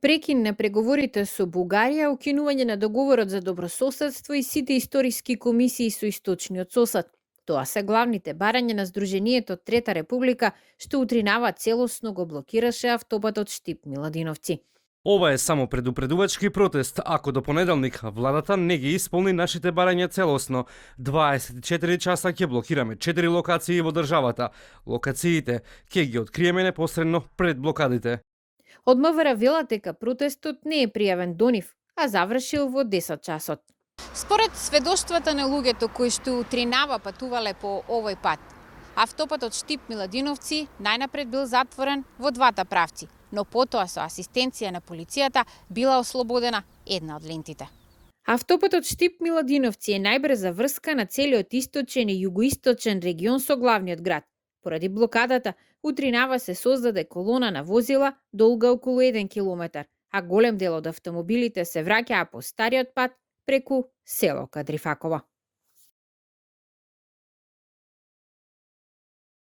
Прекин на преговорите со Бугарија, укинување на договорот за добрососедство и сите историски комисии со источниот сосед. Тоа се главните барања на Сдруженијето Трета република, што утринава целосно го блокираше автопатот Штип-Миладиновци. Ова е само предупредувачки протест, ако до понеделник владата не ги исполни нашите барања целосно. 24 часа ќе блокираме 4 локации во државата. Локациите ќе ги откриеме непосредно пред блокадите. Од МВР велат дека протестот не е пријавен до нив, а завршил во 10 часот. Според сведоштвата на луѓето кои што утринава патувале по овој пат, автопатот Штип-Миладиновци најнапред бил затворен во двата правци, но потоа со асистенција на полицијата била ослободена една од лентите. Автопатот Штип-Миладиновци е најбрза врска на целиот источен и југоисточен регион со главниот град. Поради блокадата, утринава се создаде колона на возила долга околу 1 километар, а голем дел од автомобилите се враќаа по стариот пат преку село Кадрифаково.